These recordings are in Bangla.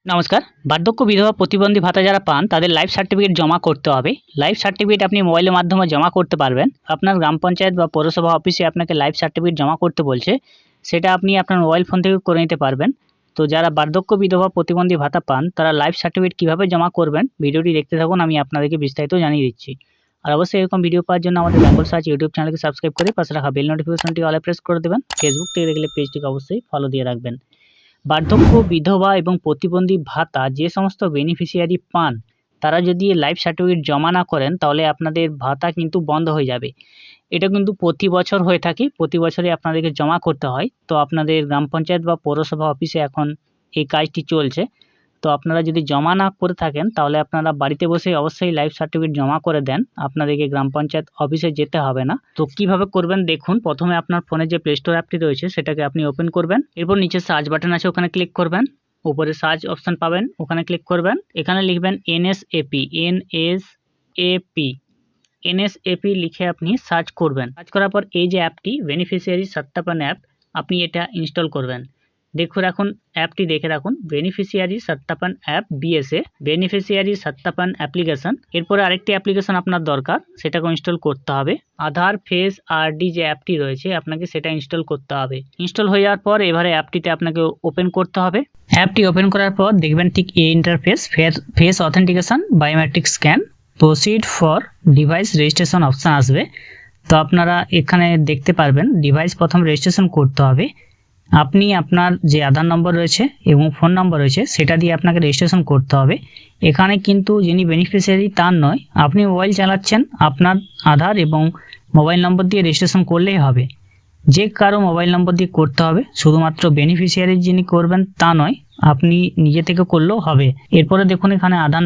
নমস্কার। বার্ধক্য বিধবা প্রতিবন্ধী ভাতা যারা পান তাদের লাইফ সার্টিফিকেট জমা করতে হবে। লাইফ সার্টিফিকেট আপনি মোবাইলের মাধ্যমে জমা করতে পারবেন। আপনার গ্রাম পঞ্চায়েত বা পৌরসভা অফিসে আপনাকে লাইফ সার্টিফিকেট জমা করতে বলছে, সেটা আপনি আপনার মোবাইল ফোন থেকে করে নিতে পারবেন। তো যারা বার্ধক্য বিধবা প্রতিবন্ধী ভাতা পান তারা লাইফ সার্টিফিকেট কীভাবে জমা করবেন ভিডিওটি দেখতে থাকুন, আমি আপনাদেরকে বিস্তারিত জানিয়ে দিচ্ছি। আর অবশ্যই এরকম ভিডিও পাওয়ার জন্য আমাদের বেঙ্গল সার্চ ইউটিউব চ্যানেলকে সাবস্ক্রাইব করে পাশে রাখা বেল নোটিফিকেশনটি অলে প্রেস করে দেবেন। ফেসবুক থেকে দেখলে পেজটিকে অবশ্যই ফলো দিয়ে রাখবেন। বার্ধক্য বিধবা এবং প্রতিবন্ধী ভাতা যে সমস্ত বেনিফিশিয়ারি পান তারা যদি লাইফ সার্টিফিকেট জমা না করেন তাহলে আপনাদের ভাতা কিন্তু বন্ধ হয়ে যাবে। এটা কিন্তু প্রতি বছর হয়ে থাকে, প্রতি বছরে আপনাদেরকে জমা করতে হয়। তো আপনাদের গ্রাম পঞ্চায়েত বা পৌরসভা অফিসে এখন এই কাজটি চলছে। তো আপনারা যদি জমা না করে থাকেন তাহলে আপনারা বাড়িতে বসে অবশ্যই লাইফ সার্টিফিকেট জমা করে দেন, আপনাদেরকে গ্রাম পঞ্চায়েত অফিসে যেতে হবে না। তো কিভাবে করবেন দেখুন। প্রথমে আপনার ফোনে যে প্লে স্টোর অ্যাপটি রয়েছে সেটাকে আপনি ওপেন করবেন। এরপর নিচে সার্চ বাটন আছে, ওখানে ক্লিক করবেন। উপরে সার্চ অপশন পাবেন, ওখানে ক্লিক করবেন। এখানে লিখবেন এনএসএপি, এনএসএপি লিখে আপনি সার্চ করবেন। সার্চ করার পর এই যে অ্যাপটি বেনিফিশিয়ারি সত্যাপন অ্যাপ, আপনি এটা ইনস্টল করবেন। দেখে রাখুন, অ্যাপটি দেখে রাখুন, বেনিফিশিয়ারি সত্যাপন অ্যাপ বিএসএ, বেনিফিশিয়ারি সত্যাপন অ্যাপ্লিকেশন। এরপরে আরেকটি অ্যাপ্লিকেশন আপনার দরকার, সেটাকে ইনস্টল করতে হবে। আধার ফেস আরডি যে অ্যাপটি রয়েছে আপনাকে সেটা ইনস্টল করতে হবে। ইনস্টল হয়ে যাওয়ার পর এবারে অ্যাপটিতে আপনাকে ওপেন করতে হবে। অ্যাপটি ওপেন করার পর দেখবেন ঠিক এই interface, face authentication, biometric scan, proceed for device registration option আসবে। তো আপনারা এখানে দেখতে পারবেন ডিভাইস প্রথম রেজিস্ট্রেশন করতে হবে। আপনি আপনার যে আধার নম্বর রয়েছে এবং ফোন নম্বর রয়েছে সেটা দিয়ে আপনাকে রেজিস্ট্রেশন করতে হবে। এখানে কিন্তু যিনি বেনিফিশিয়ারি তার নয়, আপনি মোবাইল চালাচ্ছেন, আপনার আধার এবং মোবাইল নম্বর দিয়ে রেজিস্ট্রেশন করলেই হবে। যে কারো মোবাইল নম্বর দিয়ে করতে হবে, শুধুমাত্র বেনিফিশিয়ারি যিনি করবেন তা নয়, আপনি নিজে থেকে করলেও হবে। এরপরে দেখুন এখানে আধার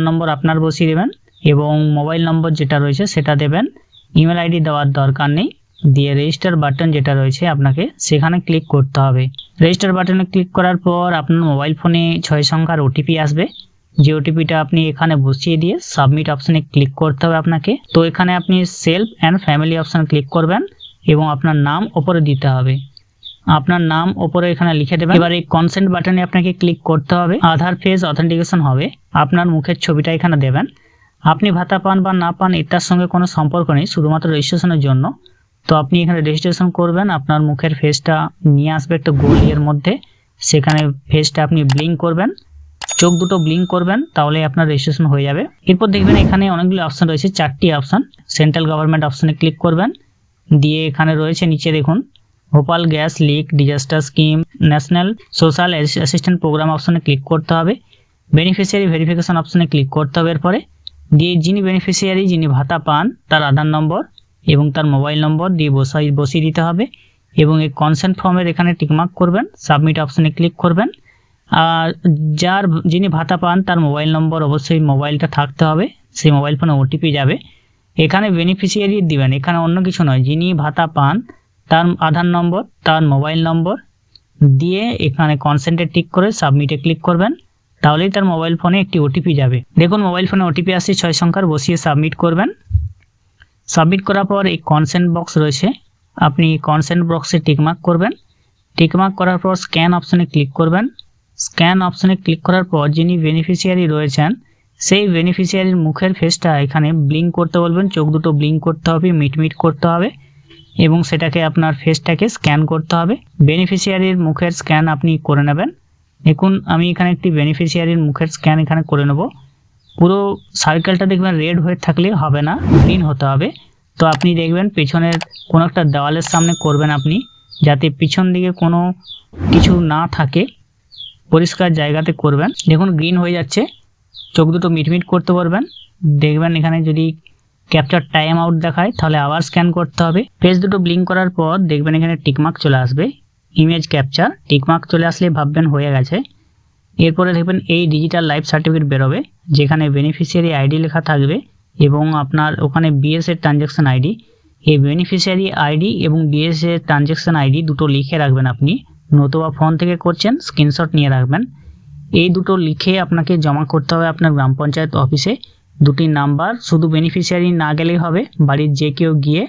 নম্বর আপনার বসিয়ে দেবেন এবং মোবাইল নম্বর যেটা রয়েছে সেটা দেবেন। ইমেল আইডি দেওয়ার দরকার নেই। দিয়ে রেজিস্টার বাটন যেটা রয়েছে আপনাকে সেখানে ক্লিক করতে হবে। রেজিস্টার বাটনে ক্লিক করার পর আপনার মোবাইল ফোনে 6 সংখ্যার ওটিপি আসবে, যে ওটিপিটা আপনি এখানে বসিয়ে দিয়ে সাবমিট অপশানে ক্লিক করতে হবে আপনাকে। তো এখানে আপনি self and family option click করবেন এবং আপনার নাম ওপরে দিতে হবে। আপনার নাম ওপরে এখানে লিখে দেবেন। এবার এই কনসেন্ট বাটনে আপনাকে ক্লিক করতে হবে। আধার ফেস অথেন্টিকেশন হবে, আপনার মুখের ছবিটা এখানে দেবেন। আপনি ভাতা পান বা না পান এটার সঙ্গে কোনো সম্পর্ক নেই, শুধুমাত্র রেজিস্ট্রেশনের জন্য। তো আপনি এখানে রেজিস্ট্রেশন করবেন, আপনার মুখের ফেসটা নিয়ে আসবে একটা গোল এর মধ্যে, সেখানে ফেসটা আপনি ব্লিঙ্ক করবেন, চোখ দুটো ব্লিঙ্ক করবেন, তাহলে আপনার রেজিস্ট্রেশন হয়ে যাবে। এরপর দেখবেন এখানে অনেকগুলো অপশান রয়েছে, 4টি অপশান। সেন্ট্রাল গভর্নমেন্ট অপশানে ক্লিক করবেন, দিয়ে এখানে রয়েছে নিচে দেখুন Bhopal gas leak disaster scheme, national social assistant programme অপশানে ক্লিক করতে হবে। বেনিফিশিয়ারি ভেরিফিকেশন অপশানে ক্লিক করতে হবে। এরপরে দিয়ে যিনি বেনিফিশিয়ারি, যিনি ভাতা পান, তার আধার নম্বর এবং তার মোবাইল নম্বর দিয়ে বসিয়ে দিতে হবে এবং এই কনসেন্ট ফর্মের এখানে টিকমার্ক করবেন, সাবমিট অপশানে ক্লিক করবেন। আর যিনি ভাতা পান তার মোবাইল নম্বর, অবশ্যই মোবাইলটা থাকতে হবে, সেই মোবাইল ফোনে ওটিপি যাবে। এখানে বেনিফিশিয়ারি দিবেন, এখানে অন্য কিছু নয়, যিনি ভাতা পান তার আধার নম্বর, তার মোবাইল নম্বর দিয়ে এখানে কনসেন্টে টিক করে সাবমিটে ক্লিক করবেন, তাহলেই তার মোবাইল ফোনে একটি ওটিপি যাবে। দেখুন মোবাইল ফোনে ওটিপি আসছে 6 সংখ্যার, বসিয়ে সাবমিট করবেন। সাবমিট করার পর এই কনসেন্ট বক্স রয়েছে, আপনি কনসেন্ট বক্সে টিকমার্ক করবেন। টিকমার্ক করার পর স্ক্যান অপশানে ক্লিক করবেন। স্ক্যান অপশানে ক্লিক করার পর যিনি বেনিফিশিয়ারি রয়েছেন সেই বেনিফিশিয়ারির মুখের ফেসটা এখানে ব্লিঙ্ক করতে বলবেন, চোখ দুটো ব্লিঙ্ক করতে হবে, মিটমিট করতে হবে এবং সেটাকে আপনার ফেসটাকে স্ক্যান করতে হবে। বেনিফিশিয়ারির মুখের স্ক্যান আপনি করে নেবেন। দেখুন আমি এখানে একটি বেনিফিশিয়ারির মুখের স্ক্যান এখানে করে নেব। পুরো সার্কেলটা দেখবেন রেড হয়ে থাকলে হবে না, গ্রিন হতে হবে। তো আপনি দেখবেন পেছনের কোনো একটা দেওয়ালের সামনে করবেন আপনি, যাতে পিছন দিকে কোনো কিছু না থাকে, পরিষ্কার জায়গাতে করবেন। দেখুন গ্রিন হয়ে যাচ্ছে, চোখ দুটো মিটমিট করতে পারবেন। দেখবেন এখানে যদি ক্যাপচার টাইম আউট দেখায় তাহলে আবার স্ক্যান করতে হবে। পেজ দুটো ব্লিঙ্ক করার পর দেখবেন এখানে টিকমার্ক চলে আসবে, ইমেজ ক্যাপচার। টিকমার্ক চলে আসলে ভাববেন হয়ে গেছে। এরপরে দেখবেন এই ডিজিটাল লাইফ সার্টিফিকেট বেরোবে, যেখানে বেনিফিশিয়ারি আইডি লেখা থাকবে এবং আপনার ওখানে বিএসএ ট্রানজ্যাকশন আইডি। এই বেনিফিশিয়ারি আইডি এবং বিএসএ ট্রানজ্যাকশন আইডি দুটো লিখে রাখবেন আপনি, নতুবা ফোন থেকে করছেন স্ক্রিনশট নিয়ে রাখবেন। এই দুটো লিখে আপনাকে জমা করতে হবে আপনার গ্রাম পঞ্চায়েত অফিসে। দুটি নাম্বার, শুধু বেনিফিশিয়ারি না গেলেই হবে, বাড়ির যে কেউ গিয়ে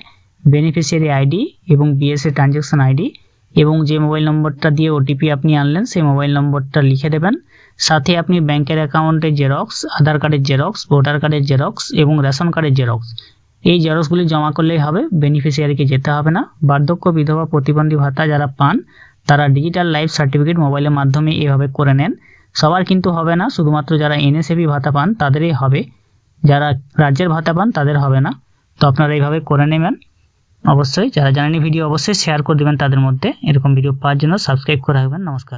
বেনিফিশিয়ারি আইডি এবং বিএসএ ট্রানজ্যাকশন আইডি এবং যে মোবাইল নম্বরটা দিয়ে ওটিপি আপনি আনলেন সেই মোবাইল নম্বরটা লিখে দেবেন। সাথে আপনি ব্যাংকের অ্যাকাউন্টের জেরক্স, আধার কার্ডের জেরক্স, ভোটার কার্ডের জেরক্স এবং রেশন কার্ডের জেরক্স, এই জেরক্সগুলি জমা করলেই হবে, বেনিফিশিয়ারিকে যেতে হবে না। বার্ধক্য, বিধবা, প্রতিবন্ধী ভাতা যারা পান তারা ডিজিটাল লাইফ সার্টিফিকেট মোবাইলের মাধ্যমে এভাবে করে নেন। সবার কিন্তু হবে না, শুধুমাত্র যারা এনএসএবি ভাতা পান তাদেরই হবে, যারা রাজ্যের ভাতা পান তাদের হবে না। তো আপনারা এইভাবে করে নেবেন। অবশ্যই যারা জানেন ভিডিও অবশ্যই শেয়ার করে দেবেন তাদের মধ্যে। এরকম ভিডিও পাওয়ার জন্য সাবস্ক্রাইব করে রাখবেন। নমস্কার।